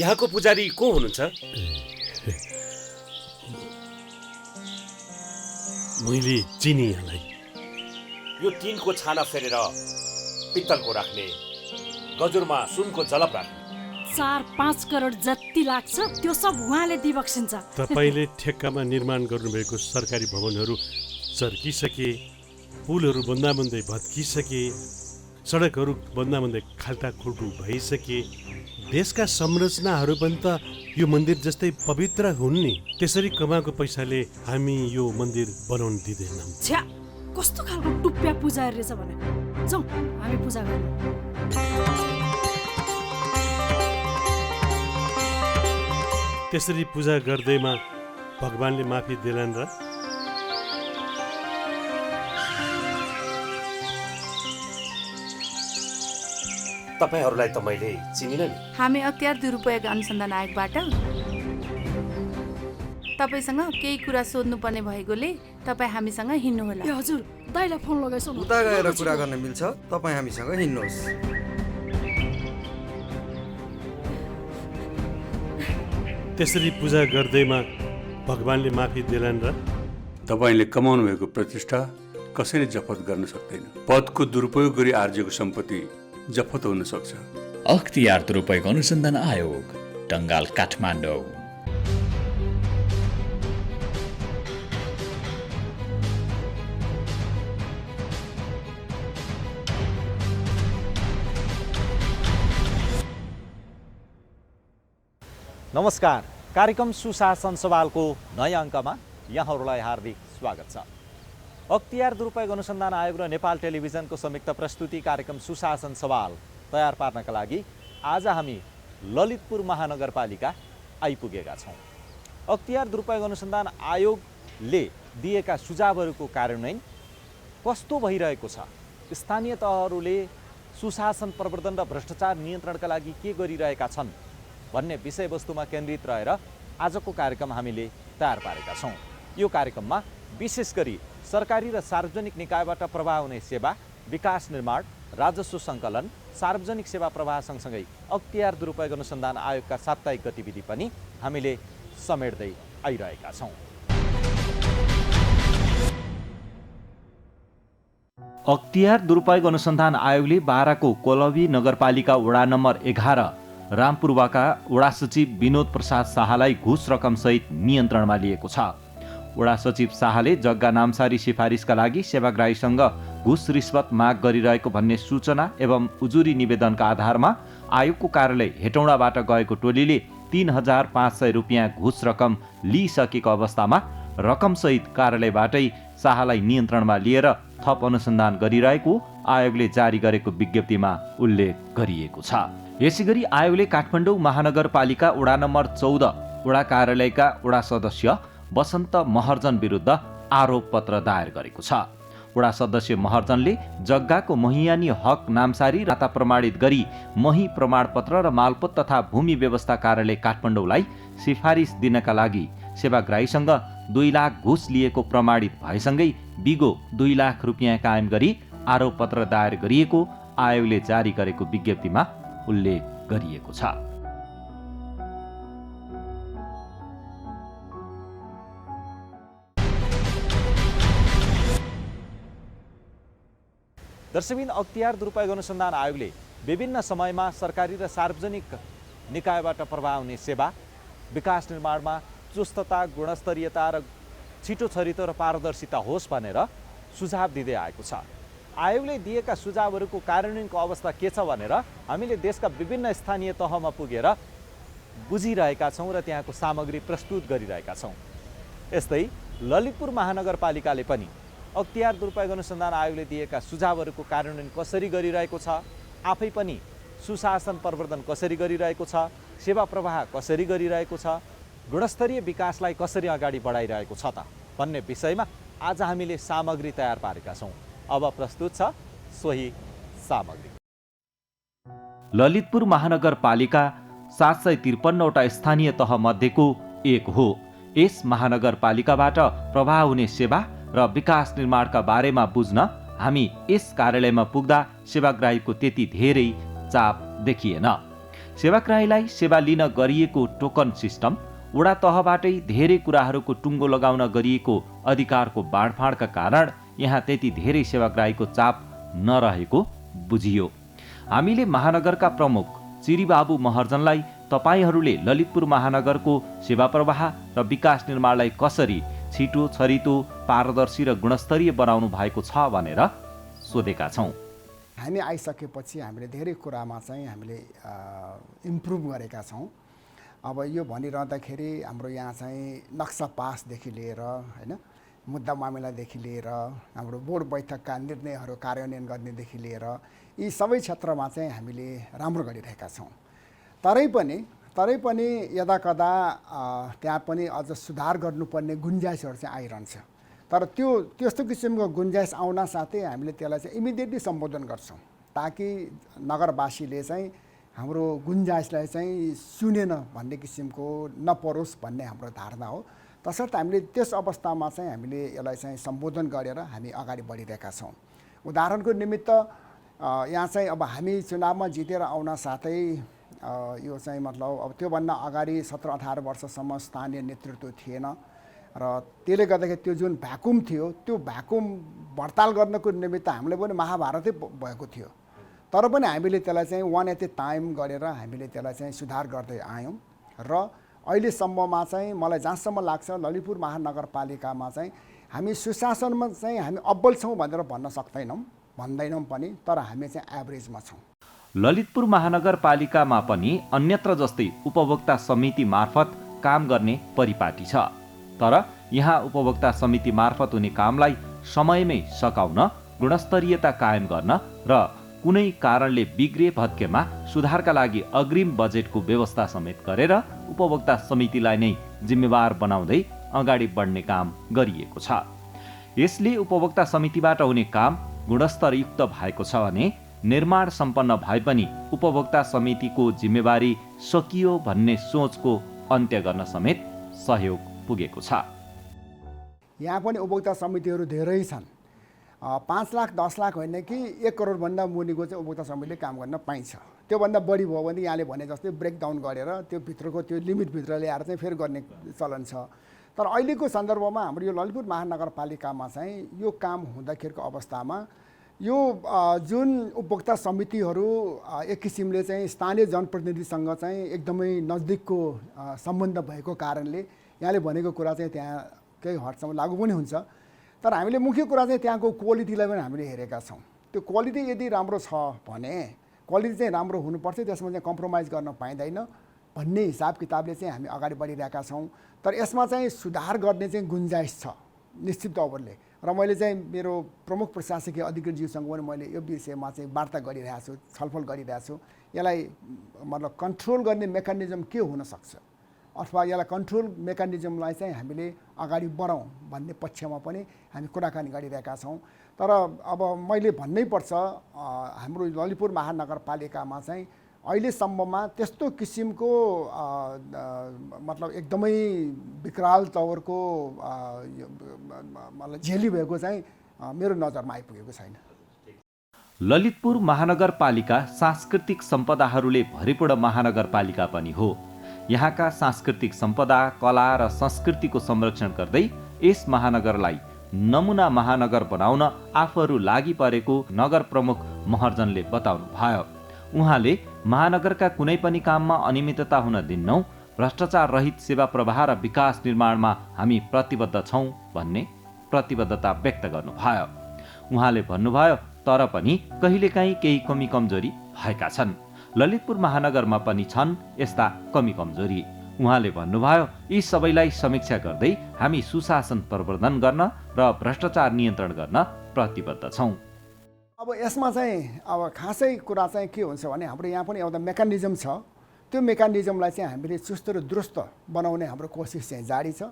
यहाँको पुजारी को हुनुहुन्छ? मैले चिनी यहाँलाई। यो टिनको छाना फेरेर पित्तलको राख्ने, गजुरमा सुनको जलप राख्ने। 4-5 करोड जति लाग्छ त्यो सब उहाँले दिबक्सिन्छ। तपाईँले ठेक्कामा निर्माण गर्नुभएको सरकारी भवनहरू चर्किसके, पुलहरू बन्दाबन्दै भत्किसके, सडकहरू बन्दाबन्दै खाल्टाखुल्टु भइसके, देशका संरचनाहरू पनि त यो मन्दिर जस्तै पवित्र हुन् नि। त्यसरी कमाएको पैसाले हामी यो मन्दिर बनाउन दिँदैनौँ। छ्या, कस्तो खालको टुप्प्या पुजारी रहेछ भने। जाउँ हामी पूजा गर्नु। त्यसरी पूजा गर्दैमा भगवानले माफी देलान् र? तपाईहरूलाई त मैले चिनिन नि। हामी अख्तियार दुरुपयोग अनुसन्धान आयोगबाट तपाईसँग केही कुरा सोध्नुपर्ने भएकोले तपाईँ हामीसँग हिँड्नुहोला। ए हजुर, दाइलाई फोन लगाइसौ न। उता गएर कुरा गर्न मिल्छ, तपाईँ हामीसँग हिँड्नुहोस्। त्यसरी पूजा गर्दैमा भगवानले माफी देलान् र? तपाईँले कमाउनु भएको प्रतिष्ठा कसैले जफत गर्न सक्दैन। पदको दुरुपयोग गरी आर्जेको सम्पत्ति जफत हुन सक्छ। अख्तियार दुरुपयोग अनुसन्धान आयोग, टङ्गाल, काठमाडौँ। नमस्कार, कार्यक्रम सुशासन सवालको नयाँ अङ्कमा यहाँहरूलाई हार्दिक स्वागत छ। अख्तियार दुरुपयोग अनुसन्धान आयोग र नेपाल टेलिभिजनको संयुक्त प्रस्तुति कार्यक्रम सुशासन सवाल तयार पार्नका लागि आज हामी ललितपुर महानगरपालिका आइपुगेका छौँ। अख्तियार दुरुपयोग अनुसन्धान आयोगले दिएका सुझावहरूको कार्यान्वयन कस्तो भइरहेको छ, स्थानीय तहहरूले सुशासन प्रवर्धन र भ्रष्टाचार नियन्त्रणका लागि के गरिरहेका छन् भन्ने विषयवस्तुमा केन्द्रित रहेर आजको कार्यक्रम हामीले तयार पारेका छौँ। यो कार्यक्रममा विशेष गरी सरकारी र सार्वजनिक निकायबाट प्रवाह हुने सेवा, विकास निर्माण, राजस्व सङ्कलन, सार्वजनिक सेवा प्रवाह सँगसँगै अख्तियार दुरुपयोग अनुसन्धान आयोगका साप्ताहिक गतिविधि पनि हामीले समेट्दै आइरहेका छौँ। अख्तियार दुरुपयोग अनुसन्धान आयोगले बाराको कोलवी नगरपालिका वडा नम्बर 11 रामपुरवाका वडा सचिव विनोद प्रसाद शाहलाई घुस रकमसहित नियन्त्रणमा लिएको छ। वडा सचिव शाहले जग्गा नामसारी सिफारिसका लागि सेवाग्राहीसँग घुस रिश्वत माग गरिरहेको भन्ने सूचना एवं उजुरी निवेदनका आधारमा आयोगको कार्यालय हेटौँडाबाट गएको टोलीले 3,500 रुपियाँ घुस रकम लिइसकेको अवस्थामा रकमसहित कार्यालयबाटै शाहलाई नियन्त्रणमा लिएर थप अनुसन्धान गरिरहेको आयोगले जारी गरेको विज्ञप्तिमा उल्लेख गरिएको छ। यसैगरी आयोगले काठमाडौँ महानगरपालिका वडा नम्बर 14 वडा कार्यालयका वडा सदस्य वसन्त महर्जन विरुद्ध आरोप पत्र दायर गरेको छ। वडा सदस्य महर्जनले जग्गाको महियानी हक नामसारी राता प्रमाणित गरी मही प्रमाणपत्र र मालपोत तथा भूमि व्यवस्था कार्यालय काठमाडौँलाई सिफारिस दिनका लागि सेवाग्राहीसँग 2 लाख घुस लिएको प्रमाणित भएसँगै बिगो 2 लाख रुपियाँ कायम गरी आरोप पत्र दायर गरिएको आयोगले जारी गरेको विज्ञप्तिमा उल्लेख गरिएको छ। दर्शकबिन, अख्तियार दुरुपयोग अनुसन्धान आयोगले विभिन्न समयमा सरकारी र सार्वजनिक निकायबाट प्रवाह हुने सेवा, विकास निर्माणमा चुस्तता, गुणस्तरीयता र छिटो छरितो र पारदर्शिता होस् भनेर सुझाव दिँदै आएको छ। आयोगले दिएका सुझावहरूको कार्यान्वयनको अवस्था के छ भनेर हामीले देशका विभिन्न स्थानीय तहमा पुगेर बुझिरहेका छौँ र त्यहाँको सामग्री प्रस्तुत गरिरहेका छौँ। यस्तै ललितपुर महानगरपालिकाले पनि अख्तियार दुरुपयोग अनुसन्धान आयोगले दिएका सुझावहरूको कार्यान्वयन कसरी गरिरहेको छ, आफै पनि सुशासन प्रवर्धन कसरी गरिरहेको छ, सेवा प्रवाह कसरी गरिरहेको छ, गुणस्तरीय विकासलाई कसरी अगाडि बढाइरहेको छ त भन्ने विषयमा आज हामीले सामग्री तयार पारेका छौँ। अब प्रस्तुत छ सोही सामग्री। ललितपुर महानगरपालिका 753 वटा स्थानीय तह मध्येको एक हो। यस महानगरपालिकाबाट प्रवाह हुने सेवा र विकास निर्माणका बारेमा बुझ्न हामी यस कार्यालयमा पुग्दा सेवाग्राहीको त्यति धेरै चाप देखिएन। सेवाग्राहीलाई सेवा लिन गरिएको टोकन सिस्टम, वडा तहबाटै धेरै कुराहरूको टुङ्गो लगाउन गरिएको अधिकारको बाँडफाँडका कारण यहाँ त्यति धेरै सेवाग्राहीको चाप नरहेको बुझियो। हामीले महानगरका प्रमुख चिरीबाबु महर्जनलाई तपाईहरूले ललितपुर महानगरको सेवा प्रवाह र विकास निर्माणलाई कसरी छिटो, छरितो, पारदर्शी र गुणस्तरीय बनाउनु भएको छ भनेर सोधेका छौँ। हामी आइसकेपछि हामीले धेरै कुरामा चाहिँ हामीले इम्प्रुभ गरेका छौँ। अब यो भनिरहँदाखेरि हाम्रो यहाँ चाहिँ नक्सा पासदेखि लिएर होइन, मुद्दा मामिलादेखि लिएर हाम्रो बोर्ड बैठकका निर्णयहरू कार्यान्वयन गर्नेदेखि लिएर यी सबै क्षेत्रमा चाहिँ हामीले राम्रो गरिरहेका छौँ। तरै पनि यदाकदा त्यहाँ पनि अझ सुधार गर्नुपर्ने गुन्जाइसहरू चाहिँ आइरहन्छ। तर त्यस्तो किसिमको गुन्जाइस आउन साथै हामीले त्यसलाई चाहिँ इमिडिएटली सम्बोधन गर्छौँ, ताकि नगरवासीले चाहिँ हाम्रो गुन्जाइसलाई चाहिँ सुनेन भन्ने किसिमको नपरोस् भन्ने हाम्रो धारणा हो। तसर्थ हामीले त्यस अवस्थामा चाहिँ हामीले यसलाई चाहिँ सम्बोधन गरेर हामी अगाडि बढिरहेका छौँ। उदाहरणको निमित्त यहाँ चाहिँ अब हामी चुनावमा जितेर आउन साथै यो चाहिँ मतलब अब त्योभन्दा अगाडि 17-18 वर्षसम्म स्थानीय नेतृत्व थिएन र त्यसले गर्दाखेरि त्यो जुन भ्याकुम थियो त्यो भ्याकुम भर्ताल गर्नको निमित्त हामीले पनि महाभारतै भएको थियो। तर पनि हामीले त्यसलाई चाहिँ वान एट ए टाइम गरेर हामीले त्यसलाई चाहिँ सुधार गर्दै आयौँ र अहिलेसम्ममा चाहिँ मलाई जहाँसम्म लाग्छ ललितपुर महानगरपालिकामा चाहिँ हामी सुशासनमा चाहिँ हामी अब्बल छौँ भनेर भन्दैनौँ पनि, तर हामी चाहिँ एभरेजमा छौँ। ललितपुर महानगरपालिकामा पनि अन्यत्र जस्तै उपभोक्ता समिति मार्फत काम गर्ने परिपाटी छ। तर यहाँ उपभोक्ता समिति मार्फत हुने कामलाई समयमै सकाउन, गुणस्तरीयता कायम गर्न र कुनै कारणले बिग्रे भत्केमा सुधारका लागि अग्रिम बजेटको व्यवस्था समेत गरेर उपभोक्ता समितिलाई नै जिम्मेवार बनाउँदै अगाडि बढ्ने काम गरिएको छ। यसले उपभोक्ता समितिबाट हुने काम गुणस्तरयुक्त भएको छ भने निर्माण सम्पन्न भए पनि उपभोक्ता समितिको जिम्मेवारी सकियो भन्ने सोचको अन्त्य गर्न समेत सहयोग पुगेको छ। यहाँ पनि उपभोक्ता समितिहरू धेरै छन्। 5 लाख 10 लाख होइन कि 1 करोडभन्दा मुनिको चाहिँ उपभोक्ता समितिले काम गर्न पाइन्छ। त्योभन्दा बढी भयो भने यहाँले भने जस्तै ब्रेकडाउन गरेर त्यो भित्रको त्यो लिमिटभित्र ल्याएर चाहिँ फेरि गर्ने चलन छ। तर अहिलेको सन्दर्भमा हाम्रो यो ललितपुर महानगरपालिकामा चाहिँ यो काम हुँदाखेरिको अवस्थामा यो जुन उपभोक्ता समितिहरू एक किसिमले चाहिँ स्थानीय जनप्रतिनिधिसँग चाहिँ एकदमै नजिकको सम्बन्ध भएको कारणले यहाँले भनेको कुरा चाहिँ त्यहाँ केही हदसम्म लागू पनि हुन्छ। तर हामीले मुख्य कुरा चाहिँ त्यहाँको क्वालिटीलाई पनि हामीले हेरेका छौँ। त्यो क्वालिटी यदि राम्रो छ भने क्वालिटी चाहिँ राम्रो हुनुपर्छ, त्यसमा चाहिँ कम्प्रोमाइज गर्न पाइँदैन भन्ने हिसाब किताबले चाहिँ हामी अगाडि बढिरहेका छौँ। तर यसमा चाहिँ सुधार गर्ने चाहिँ गुन्जाइस छ निश्चित तौरले। र मैले चाहिँ मेरो प्रमुख प्रशासकीय अधिकारीज्यूसँग पनि मैले यो विषयमा चाहिँ वार्ता गरिरहेको छु, छलफल गरिरहेको छु। यसलाई मतलब कन्ट्रोल गर्ने मेकानिजम के हुनसक्छ अथवा यसलाई कन्ट्रोल मेकानिजमलाई चाहिँ हामीले अगाडि बढाउँ भन्ने पक्षमा पनि हामी कुराकानी गरिरहेका छौँ। तर अब मैले भन्नै पर्छ हाम्रो ललितपुर महानगरपालिकामा चाहिँ अहिलेसम्ममा त्यस्तो किसिमको मतलब एकदमै विकराल तवरको मतलब झेली भएको चाहिँ मेरो नजरमा आइपुगेको छैन। ललितपुर महानगरपालिका सांस्कृतिक सम्पदाहरूले भरिपूर्ण महानगरपालिका पनि हो। यहाँका सांस्कृतिक सम्पदा, कला र संस्कृतिको संरक्षण गर्दै यस महानगरलाई नमुना महानगर बनाउन आफूहरू लागि परेको नगर प्रमुख महर्जनले बताउनु भयो। उहाँले महानगरका कुनै पनि काममा अनियमितता हुन दिन्नौ, भ्रष्टाचार रहित सेवा प्रवाह र विकास निर्माणमा हामी प्रतिबद्ध छौँ भन्ने प्रतिबद्धता व्यक्त गर्नुभयो। उहाँले भन्नुभयो तर पनि कहिलेकाहीँ केही कमी कमजोरी भएका छन्। ललितपुर महानगरमा पनि छन् यस्ता कमी कमजोरी। उहाँले भन्नुभयो यी सबैलाई समीक्षा गर्दै हामी सुशासन प्रवर्धन गर्न र भ्रष्टाचार नियन्त्रण गर्न प्रतिबद्ध छौँ। अब यसमा चाहिँ अब खासै कुरा चाहिँ के हुन्छ भने हाम्रो यहाँ पनि एउटा मेकानिजम छ। त्यो मेकानिजमलाई चाहिँ हामीले चुस्त र दुरुस्त बनाउने हाम्रो कोसिस चाहिँ जारी छ।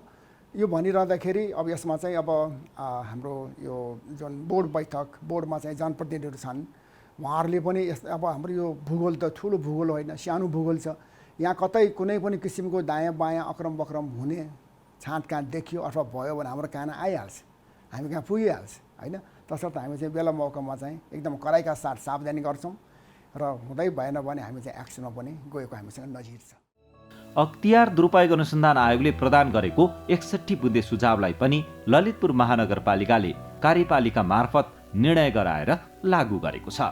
यो भनिरहँदाखेरि अब यसमा चाहिँ अब हाम्रो यो जुन बोर्डमा चाहिँ जनप्रतिनिधिहरू छन्, उहाँहरूले पनि अब हाम्रो यो भूगोल त ठुलो भूगोल होइन, सानो भूगोल छ। यहाँ कतै कुनै पनि किसिमको दायाँ बायाँ अक्रम बक्रम हुने छाँटकाँट देखियो अथवा भयो भने हाम्रो कहाँ आइहाल्छ, हामी कहाँ पुगिहाल्छ होइन। तसर्थ हामी चाहिँ बेला मौकामा चाहिँ एकदम कडाइका साथ सावधानी गर्छौँ र हुँदै भएन भने हामी चाहिँ एक्सनमा पनि गएको हामीसँग नजिर छ। अख्तियार दुरुपयोग अनुसन्धान आयोगले प्रदान गरेको 61 बुँदे सुझावलाई पनि ललितपुर महानगरपालिकाले कार्यपालिका मार्फत निर्णय गराएर लागू गरेको छ।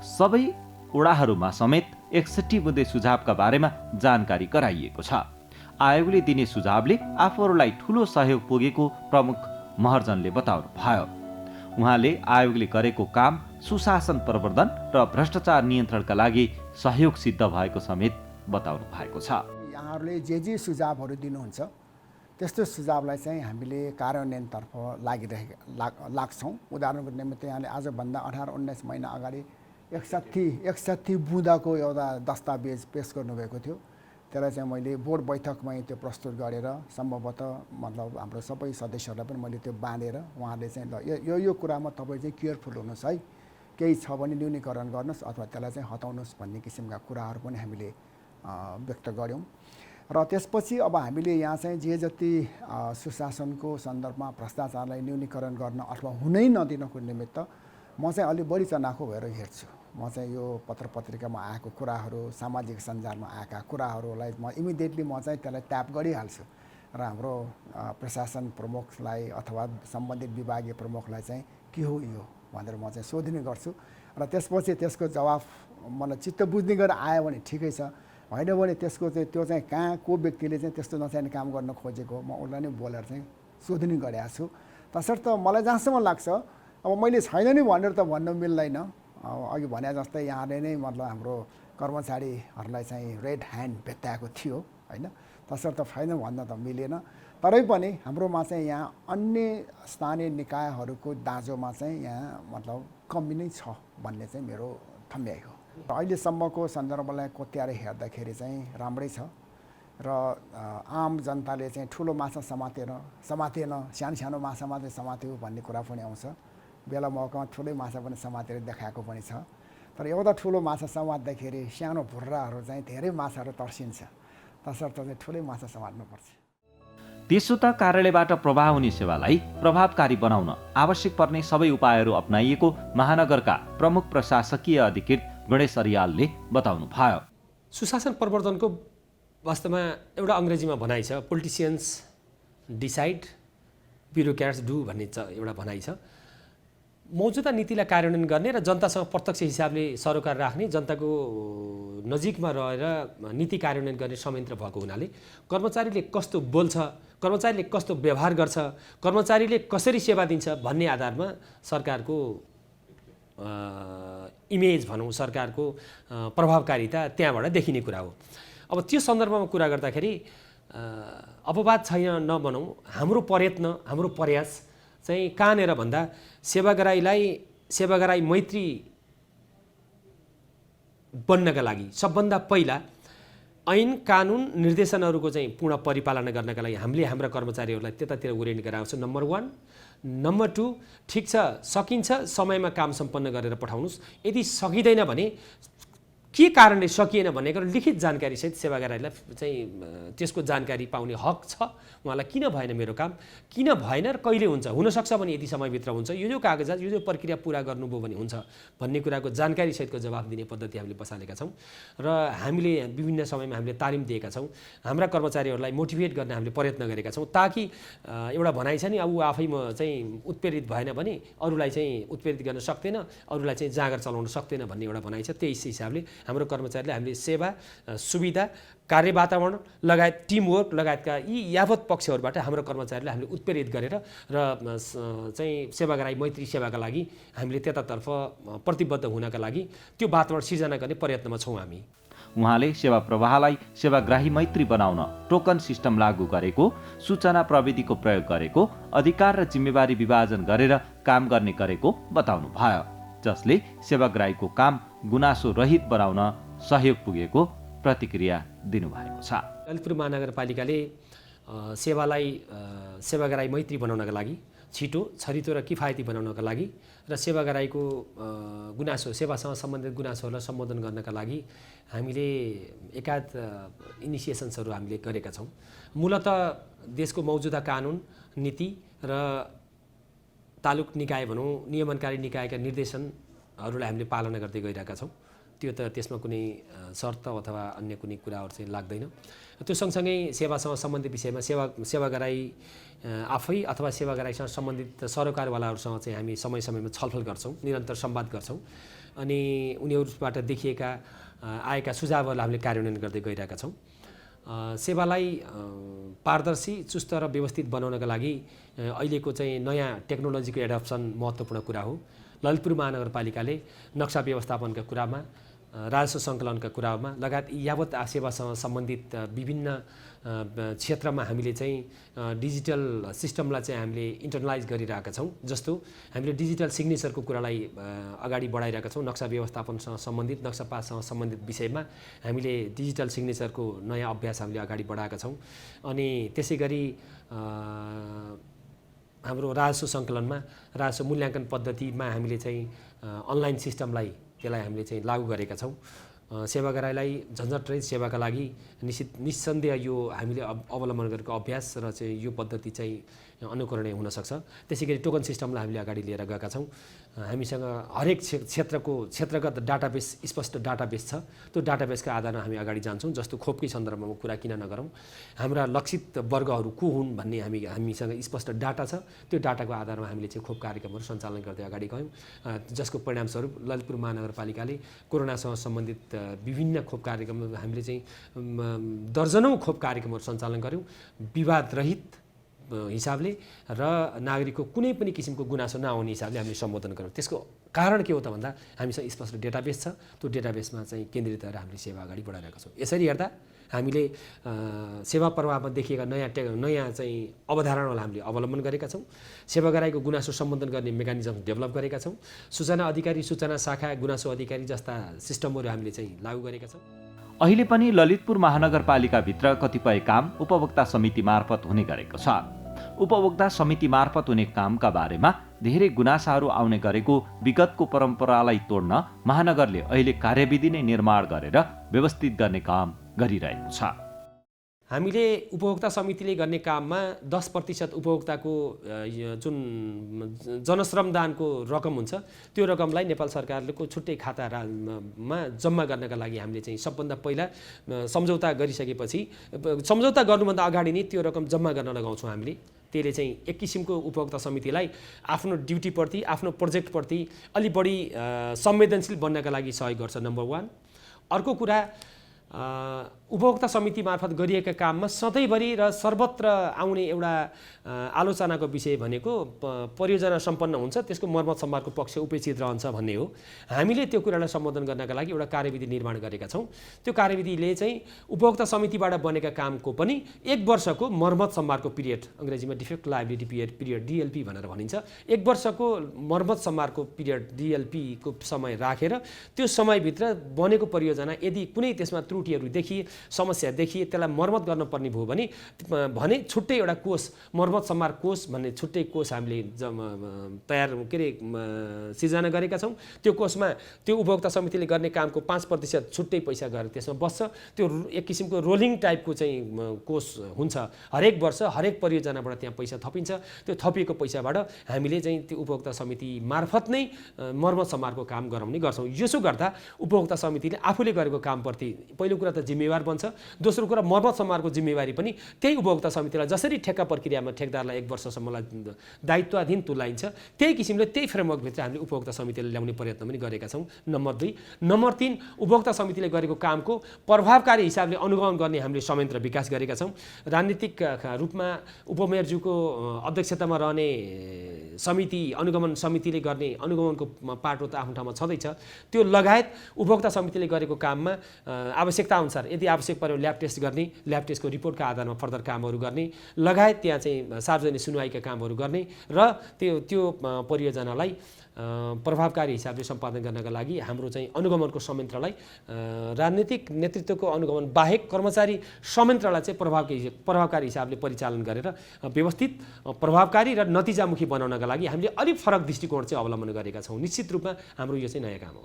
सबै वडाहरूमा समेत 61 बुँदे सुझावका बारेमा जानकारी गराइएको छ। आयोगले दिने सुझावले आफूहरूलाई ठूलो सहयोग पुगेको प्रमुख महर्जनले बताउनु भयो। उहाँले आयोगले गरेको काम सुशासन प्रवर्धन र भ्रष्टाचार नियन्त्रणका लागि सहयोग सिद्ध भएको समेत बताउनु भएको छ। यहाँहरूले जे सुझावहरू दिनुहुन्छ त्यस्तो सुझावलाई चाहिँ हामीले कार्यान्वयनतर्फ लाग्छौँ। उदाहरणको निमित्त यहाँले आजभन्दा 18-19 महिना अगाडि 61 बुँदाको एउटा दस्तावेज पेस गर्नुभएको थियो। त्यसलाई चाहिँ मैले बोर्ड बैठकमै त्यो प्रस्तुत गरेर सम्भवतः मतलब हाम्रो सबै सदस्यहरूलाई पनि मैले त्यो बाँडेर उहाँहरूले चाहिँ ल यो कुरामा तपाईँ चाहिँ केयरफुल हुनुहोस् है, केही छ भने न्यूनीकरण गर्नुहोस् अथवा त्यसलाई चाहिँ हटाउनुहोस् भन्ने किसिमका कुराहरू पनि हामीले व्यक्त गऱ्यौँ। र त्यसपछि अब हामीले यहाँ चाहिँ जे जति सुशासनको सन्दर्भमा भ्रष्टाचारलाई न्यूनीकरण गर्न अथवा हुनै नदिनको निमित्त म चाहिँ अलि बढी चनाखो भएर हेर्छु। म चाहिँ यो पत्र पत्रिकामा आएको कुराहरू, सामाजिक सञ्जालमा आएका कुराहरूलाई म इमिडिएटली म चाहिँ त्यसलाई ट्याप गरिहाल्छु र हाम्रो प्रशासन प्रमुखलाई अथवा सम्बन्धित विभागीय प्रमुखलाई चाहिँ के हो यो भनेर म चाहिँ सोध्ने गर्छु। र त्यसपछि त्यसको जवाफ मलाई चित्त बुझ्ने गरेर आयो भने ठिकै छ, होइन भने त्यसको चाहिँ त्यो चाहिँ कहाँ को व्यक्तिले चाहिँ त्यस्तो नचाहिने काम गर्न खोजेको म उसलाई नै बोलेर चाहिँ सोध्ने गरेको छु। तसर्थ मलाई जहाँसम्म लाग्छ अब मैले छैन नि भनेर त भन्न मिल्दैन। अघि भने जस्तै यहाँले नै मतलब हाम्रो कर्मचारीहरूलाई चाहिँ रेड ह्यान्ड भेट्टाएको थियो होइन, तसर्थ छैन भन्न त मिलेन। तरै पनि हाम्रोमा चाहिँ यहाँ अन्य स्थानीय निकायहरूको दाँजोमा चाहिँ यहाँ मतलब कमी नै छ भन्ने चाहिँ मेरो ठम्याइ हो। अहिलेसम्मको सन्दर्भलाई कोट्याएर हेर्दाखेरि चाहिँ राम्रै छ र आम जनताले चाहिँ ठुलो माछा समातेन, सानो माछा मात्रै समात्यो भन्ने कुरा पनि आउँछ। बेला मौकामा ठुलै माछा पनि समातेर देखाएको पनि छ। तर एउटा ठुलो माछा समात्दाखेरि सानो भुर्राहरू चाहिँ धेरै माछाहरू तर्सिन्छ, तसर्थ चाहिँ ठुलै माछा समात्नुपर्छ। त्यसो त कार्यालयबाट प्रवाह हुने सेवालाई प्रभावकारी बनाउन आवश्यक पर्ने सबै उपायहरू अपनाइएको महानगरका प्रमुख प्रशासकीय अधिकृत गणेश अरियालले बताउनु भयो। सुशासन प्रवर्धनको वास्तवमा एउटा अङ्ग्रेजीमा भनाइ छ, पोलिटिसियन्स डिसाइड ब्युरोक्र्याट्स डु भन्ने एउटा भनाइ छ। मौजुदा नीतिलाई कार्यान्वयन गर्ने र जनतासँग प्रत्यक्ष हिसाबले सरोकार राख्ने, जनताको नजिकमा रहेर नीति कार्यान्वयन गर्ने संयन्त्र भएको हुनाले कर्मचारीले कस्तो बोल्छ, कर्मचारीले कस्तो व्यवहार गर्छ, कर्मचारीले कसरी सेवा दिन्छ भन्ने आधारमा सरकारको इमेज भनौँ, सरकारको प्रभावकारिता त्यहाँबाट देखिने कुरा हो। अब त्यो सन्दर्भमा कुरा गर्दाखेरि अपवाद छैन नभनौँ, हाम्रो प्रयत्न, हाम्रो प्रयास चाहिँ कहाँनिर भन्दा सेवाग्राही मैत्री बन्नका लागि सबभन्दा पहिला ऐन कानुन निर्देशनहरूको चाहिँ पूर्ण परिपालना गर्नका लागि हामीले हाम्रा कर्मचारीहरूलाई त्यतातिर ओरिएन्ट गराएको छ, नम्बर 1। नम्बर 2, ठिक छ सकिन्छ समयमा काम सम्पन्न गरेर पठाउनुहोस्, यदि सकिँदैन भने के कारणले सकिएन भनेको लिखित जानकारीसहित सेवाग्राहीलाई चाहिँ त्यसको जानकारी पाउने हक छ। उहाँलाई किन भएन मेरो काम, किन भएन र कहिले हुन्छ, हुनसक्छ भने यति समयभित्र हुन्छ, यो कागजात यो प्रक्रिया पुरा गर्नुभयो भने हुन्छ भन्ने कुराको जानकारीसहितको जवाफ दिने पद्धति हामीले बसालेका छौँ। र हामीले विभिन्न समयमा हामीले तालिम दिएका छौँ, हाम्रा कर्मचारीहरूलाई मोटिभेट गर्ने हामीले प्रयत्न गरेका छौँ, ताकि एउटा भनाइ छ नि ऊ आफैमा चाहिँ उत्प्रेरित भएन भने अरूलाई चाहिँ उत्प्रेरित गर्न सक्दैन, अरूलाई चाहिँ जाँगर चलाउन सक्दैन भन्ने एउटा भनाइ छ। त्यही हिसाबले हाम्रो कर्मचारीले हामीले सेवा, सुविधा, कार्य वातावरण लगायत टिमवर्क लगायतका यी यावत पक्षहरूबाट हाम्रो कर्मचारीलाई हामीले उत्प्रेरित गरेर र चाहिँ सेवाग्राही मैत्री सेवाका लागि हामीले त्यतातर्फ प्रतिबद्ध हुनका लागि त्यो वातावरण सिर्जना गर्ने प्रयत्नमा छौँ हामी। उहाँले सेवा प्रवाहलाई सेवाग्राही मैत्री बनाउन टोकन सिस्टम लागू गरेको, सूचना प्रविधिको प्रयोग गरेको, अधिकार र जिम्मेवारी विभाजन गरेर काम गर्ने गरेको बताउनु भयो, जसले सेवाग्राहीको काम गुनासो रहित बनाउन सहयोग पुगेको प्रतिक्रिया दिनुभएको छ। ललितपुर महानगरपालिकाले सेवाग्राही मैत्री बनाउनका लागि, छिटो, छरितो र किफायती बनाउनका लागि र सेवाग्राहीको गुनासो, सेवासँग सम्बन्धित गुनासोहरूलाई सम्बोधन गर्नका लागि हामीले एकाध इनिसिएसन्सहरू हामीले गरेका छौँ। मूलत देशको मौजुदा कानुन, नीति र तालुक निकाय भनौँ, नियमनकारी निकायका निर्देशनहरूलाई हामीले पालना गर्दै गइरहेका छौँ। त्यो त त्यसमा कुनै शर्त अथवा अन्य कुनै कुराहरू चाहिँ लाग्दैन। त्यो सँगसँगै सेवासँग सम्बन्धित विषयमा सेवाग्राही आफै अथवा सेवाग्राहीसँग सम्बन्धित सरोकारवालाहरूसँग चाहिँ हामी समय समयमा छलफल गर्छौँ, निरन्तर संवाद गर्छौँ अनि उनीहरूबाट देखिएका आएका सुझावहरूलाई हामीले कार्यान्वयन गर्दै गइरहेका छौँ। सेवालाई पारदर्शी, चुस्त र व्यवस्थित बनाउनका लागि अहिलेको चाहिँ नयाँ टेक्नोलोजीको एडप्सन महत्त्वपूर्ण कुरा हो। ललितपुर महानगरपालिकाले नक्सा व्यवस्थापनका कुरामा, राजस्व सङ्कलनका कुरामा लगायत यावत सेवासँग सम्बन्धित विभिन्न क्षेत्रमा हामीले चाहिँ डिजिटल सिस्टमलाई चाहिँ हामीले इन्टरनलाइज गरिरहेका छौँ। जस्तो हामीले डिजिटल सिग्नेचरको कुरालाई अगाडि बढाइरहेका छौँ। नक्सा व्यवस्थापनसँग सम्बन्धित, नक्सा पाससँग सम्बन्धित विषयमा हामीले डिजिटल सिग्नेचरको नयाँ अभ्यास हामीले अगाडि बढाएका छौँ। अनि त्यसै गरी हाम्रो राजस्व सङ्कलनमा, राजस्व मूल्याङ्कन पद्धतिमा हामीले चाहिँ अनलाइन सिस्टमलाई त्यसलाई हामीले चाहिँ लागू गरेका छौँ। सेवाग्राहीलाई झन्झट रहित सेवाका लागि निस्सन्देह यो हामीले अवलम्बन गरेको अभ्यास र चाहिँ यो पद्धति चाहिँ अनुकरणीय हुनसक्छ। त्यसै गरी टोकन सिस्टमलाई हामीले अगाडि लिएर गएका छौँ। हामीसँग हरेक क्षेत्रगत डाटाबेस, स्पष्ट डाटाबेस छ। त्यो डाटाबेसका आधारमा हामी अगाडि जान्छौँ। जस्तो खोपकै सन्दर्भमा कुरा किन नगरौँ, हाम्रा लक्षित वर्गहरू को हुन् भन्ने हामीसँग स्पष्ट डाटा छ। त्यो डाटाको आधारमा हामीले चाहिँ खोप कार्यक्रमहरू सञ्चालन गर्दै अगाडि गयौँ, जसको परिणामस्वरूप ललितपुर महानगरपालिकाले कोरोनासँग सम्बन्धित विभिन्न खोप कार्यक्रम हामीले चाहिँ दर्जनौँ खोप कार्यक्रमहरू सञ्चालन गऱ्यौँ विवाद रहित हिसाबले र नागरिकको कुनै पनि किसिमको गुनासो नआउने हिसाबले हामीले सम्बोधन गऱ्यौँ। त्यसको कारण के हो त भन्दा हामीसँग स्पष्ट डेटाबेस छ। त्यो डेटाबेसमा चाहिँ केन्द्रित भएर हामीले सेवा अगाडि बढाइरहेका छौँ। यसरी हेर्दा हामीले सेवा प्रवाहमा देखिएका नयाँ चाहिँ अवधारणालाई हामीले अवलम्बन गरेका छौँ। सेवाग्राहीको गुनासो सम्बोधन गर्ने मेकानिजम डेभलप गरेका छौँ। सूचना अधिकारी, सूचना शाखा, गुनासो अधिकारी जस्ता सिस्टमहरू हामीले चाहिँ लागू गरेका छौँ। अहिले पनि ललितपुर महानगरपालिकाभित्र कतिपय काम उपभोक्ता समिति मार्फत हुने गरेको छ। उपभोक्ता समिति मार्फत हुने कामका बारेमा धेरै गुनासाहरू आउने गरेको विगतको परम्परालाई तोड्न महानगरले अहिले कार्यविधि नै निर्माण गरेर व्यवस्थित गर्ने काम गरिरहेको छ। हामीले उपभोक्ता समितिले गर्ने काममा 10% उपभोक्ताको जुन जनश्रमदानको रकम हुन्छ त्यो रकमलाई नेपाल सरकारको छुट्टै खातामा जम्मा गर्नका लागि हामीले चाहिँ सबभन्दा पहिला सम्झौता गरिसकेपछि, सम्झौता गर्नुभन्दा अगाडि नै त्यो रकम जम्मा गर्न लगाउँछौँ हामीले। त्यसले चाहिँ एक किसिमको उपभोक्ता समितिलाई आफ्नो ड्युटीप्रति, आफ्नो प्रोजेक्टप्रति अलि बढी संवेदनशील बन्नका लागि सहयोग गर्छ, नम्बर 1। अर्को कुरा, उपभोक्ता समिति मार्फत गरिएका काममा सधैँभरि र सर्वत्र आउने एउटा आलोचनाको विषय भनेको परियोजना सम्पन्न हुन्छ, त्यसको मर्मत सम्भारको पक्ष उपेक्षित रहन्छ भन्ने हो। हामीले त्यो कुरालाई सम्बोधन गर्नका लागि एउटा कार्यविधि निर्माण गरेका छौँ। त्यो कार्यविधिले चाहिँ उपभोक्ता समितिबाट बनेका कामको पनि 1 वर्षको मर्मत सम्भारको पिरियड, अङ्ग्रेजीमा डिफेक्ट लायबिलिटी पिरियड डिएलपी भनेर भनिन्छ, 1 वर्षको मर्मत सम्भारको पिरियड डिएलपीको समय राखेर त्यो समयभित्र बनेको परियोजना यदि कुनै त्यसमा त्रुटिहरू देखिए, समस्या देखिए, त्यसलाई मर्मत गर्नुपर्ने भयो भने छुट्टै एउटा कोष, मर्मत सम्भार कोष भन्ने छुट्टै कोष हामीले तयार सिर्जना गरेका छौँ। त्यो कोषमा त्यो उपभोक्ता समितिले गर्ने कामको 5% छुट्टै पैसा गएर त्यसमा बस्छ। त्यो एक किसिमको रोलिङ टाइपको चाहिँ कोष हुन्छ। हरेक वर्ष हरेक परियोजनाबाट त्यहाँ पैसा थपिन्छ। त्यो थपिएको पैसाबाट हामीले चाहिँ त्यो उपभोक्ता समिति मार्फत नै मर्मत सम्भारको काम गराउने गर्छौँ। यसो गर्दा उपभोक्ता समितिले आफूले गरेको कामप्रति पहिलो कुरा त जिम्मेवार बन्छ, दोस्रो कुरा मर्मत सम्भारको जिम्मेवारी पनि त्यही उपभोक्ता समितिलाई जसरी ठेक्का प्रक्रियामा ठेकदारलाई 1 वर्षसम्मलाई दायित्वाधीन तुल्याइन्छ, त्यही किसिमले त्यही फ्रेमवर्कभित्र हामीले उपभोक्ता समितिले ल्याउने प्रयत्न पनि गरेका छौँ, नम्बर 2। नम्बर 3, उपभोक्ता समितिले गरेको कामको प्रभावकारी हिसाबले अनुगमन गर्ने हामीले संयन्त्र विकास गरेका छौँ। राजनीतिक रूपमा उपमेयरज्यूको अध्यक्षतामा रहने समिति, अनुगमन समितिले गर्ने अनुगमनको पाटो त आफ्नो ठाउँमा छँदैछ। त्यो लगायत उपभोक्ता समितिले गरेको काममा आवश्यकता अनुसार यदि आवश्यक पर्यो ल्याब टेस्ट गर्ने, ल्याब टेस्टको रिपोर्टका आधारमा फर्दर कामहरू गर्ने, लगायत त्यहाँ चाहिँ सार्वजनिक सुनवाईका कामहरू गर्ने र त्यो परियोजनालाई प्रभावकारी हिसाबले सम्पादन गर्नका लागि हाम्रो चाहिँ अनुगमनको संयन्त्रलाई, राजनीतिक नेतृत्वको अनुगमन बाहेक कर्मचारी संयन्त्रलाई चाहिँ प्रभावकारी हिसाबले परिचालन गरेर व्यवस्थित, प्रभावकारी र नतिजामुखी बनाउनका लागि हामीले अलिक फरक दृष्टिकोण चाहिँ अवलम्बन गरेका छौँ। निश्चित रूपमा हाम्रो यो चाहिँ नयाँ काम हो।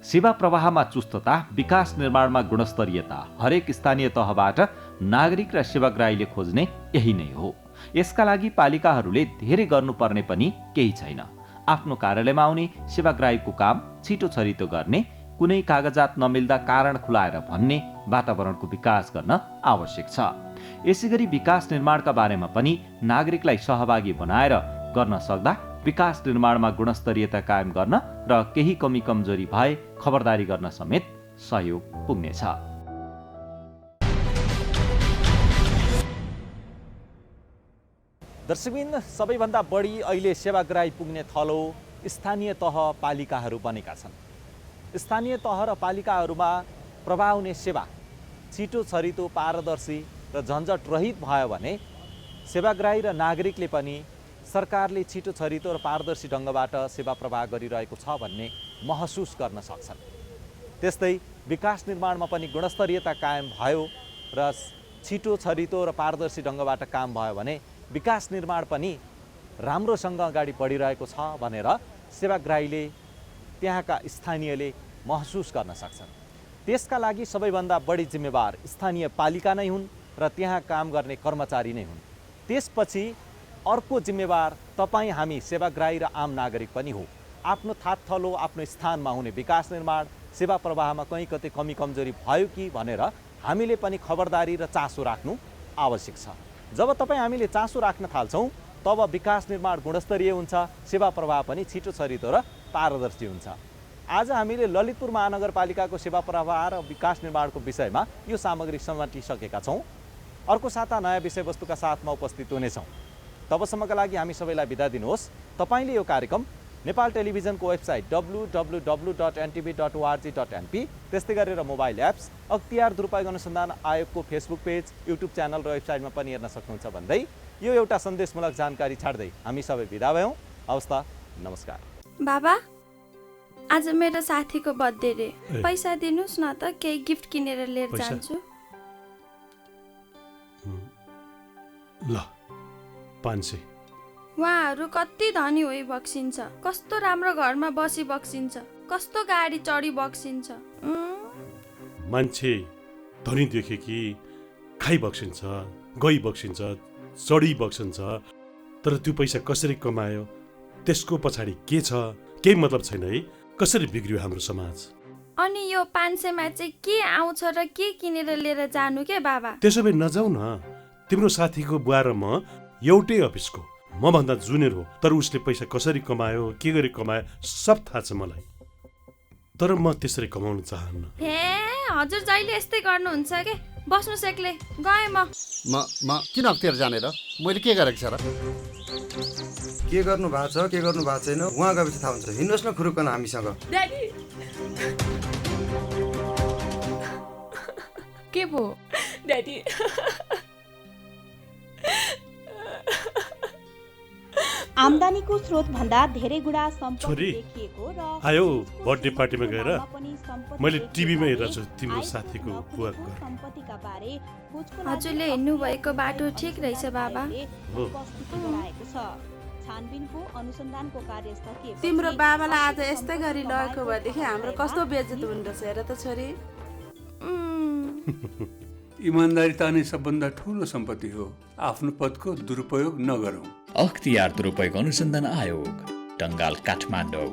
सेवा प्रवाहमा चुस्तता, विकास निर्माणमा गुणस्तरीयता हरेक स्थानीय तहबाट नागरिक र सेवाग्राहीले खोज्ने यही नै हो। यसका लागि पालिकाहरूले धेरै गर्नुपर्ने पनि केही छैन। आफ्नो कार्यालयमा आउने सेवाग्राहीको काम छिटो छरितो गर्ने, कुनै कागजात नमिल्दा कारण खुलाएर भन्ने वातावरणको विकास गर्न आवश्यक छ। यसैगरी विकास निर्माणका बारेमा पनि नागरिकलाई सहभागी बनाएर गर्न सक्दा विकास निर्माणमा गुणस्तरीयता कायम गर्न र केही कमी कमजोरी भए खबरदारी गर्न समेत सहयोग पुग्नेछ। दर्शकबिन, सबैभन्दा बढी अहिले सेवाग्राही पुग्ने थलो स्थानीय तह पालिकाहरू बनेका छन्। स्थानीय तह र पालिकाहरूमा प्रभाव हुने सेवा छिटो छरितो पारदर्शी र झन्झट रहित भयो भने सेवाग्राही र नागरिकले पनि सरकारले छिटो छरितो र पारदर्शी ढङ्गबाट सेवा प्रवाह गरिरहेको छ भन्ने महसुस गर्न सक्छन्। त्यस्तै विकास निर्माणमा पनि गुणस्तरीयता कायम भयो र छिटो छरितो र पारदर्शी ढङ्गबाट काम भयो भने विकास निर्माण पनि राम्रोसँग अगाडि बढिरहेको छ भनेर सेवाग्राहीले, त्यहाँका स्थानीयले महसुस गर्न सक्छन्। त्यसका लागि सबैभन्दा बढी जिम्मेवार स्थानीय पालिका नै हुन् र त्यहाँ काम गर्ने कर्मचारी नै हुन्। त्यसपछि अर्को जिम्मेवार तपाईँ हामी सेवाग्राही र आम नागरिक पनि हो। आफ्नो थाकथलो आफ्नो स्थानमा हुने विकास निर्माण सेवा प्रवाहमा कहीँ कतै कमी कमजोरी भयो कि भनेर हामीले पनि खबरदारी र चासो राख्नु आवश्यक छ। जब तपाईँ हामीले चासो राख्न थाल्छौँ तब विकास निर्माण गुणस्तरीय हुन्छ, सेवा प्रवाह पनि छिटो छरितो र पारदर्शी हुन्छ। आज हामीले ललितपुर महानगरपालिकाको सेवा प्रवाह र विकास निर्माणको विषयमा यो सामग्री समेटिसकेका छौँ। अर्को साता नयाँ विषयवस्तुका साथमा उपस्थित हुनेछौँ। तबसम्मका लागि हामी सबैलाई बिदा दिनुहोस्। तपाईँले यो कार्यक्रम नेपाल टेलिभिजनको वेबसाइट www.ntv.org.np, त्यस्तै गरेर मोबाइल एप्स, अख्तियार दुरुपयोग अनुसन्धान आयोगको फेसबुक पेज, युट्युब च्यानल र वेबसाइटमा पनि हेर्न सक्नुहुन्छ भन्दै यो एउटा सन्देशमूलक जानकारी छाड्दै हामी सबै बिदा भयौँ। हवस् त, नमस्कार। बाबा, आज मेरो साथीको बर्थडे रे, पैसा दिनुस् न त, केही गिफ्ट किनेर लिएर जान्छु। ल 500। उहाँहरू कति धनी होइ बक्सिन्छ, कस्तो राम्रो घरमा बसी बक्सिन्छ, कस्तो गाडी चढी बक्सिन्छ। मान्छे धनी देखे कि खाइ बक्सिन्छ, गई बक्सिन्छ, चढी बक्सिन्छ, तर त्यो पैसा कसरी कमायो, त्यसको पछाडि के छ, केही मतलब छैन है। कसरी बिग्रियो हाम्रो समाज। अनि यो 500मा चाहिँ के आउँछ र के किनेर लिएर जानु के बाबा? त्यसो भए नजाऊ न। तिम्रो साथीको बुवा र म एउटै अफिसको, म भन्दा जुनियर हो, तर उसले पैसा कसरी कमायो, के गरी कमायो सब थाहा छ मलाई। तर म त्यसरी कमाउन चाहन्न। हे हजुर जहिले यस्तै गर्नुहुन्छ के? बस्नु सेक्ले, गए म किन अख्तियार जाने र? मैले के गरेको छ र? के गर्नु भएको छ के गर्नु भएको छैन उहाँ गएपछि थाहा हुन्छ। हिँड्नुहोस् न खुरुक्कन हामीसँग। के भो ड्याडी? आम्दानीको स्रोत भन्दा धेरै गुणा छोरी आयो बर्थडे पार्टीमा गएर मैले टिभीमा हेरेको छु तिम्रो साथीको बुवाको घर। हजुरले हिँड्नु भएको बाटो ठिक रहेछ बाबा। तिम्रो बाबालाई आज यस्तै गरी लगेको भएदेखि हाम्रो कस्तो बेइज्जत हुँदछ हेर त छोरी। इमान्दारिता नै सबभन्दा ठुलो सम्पत्ति हो। आफ्नो पदको दुरुपयोग नगरौँ। अख्तियार दुरुपयोग अनुसन्धान आयोग, टंगाल, काठमाडौँ।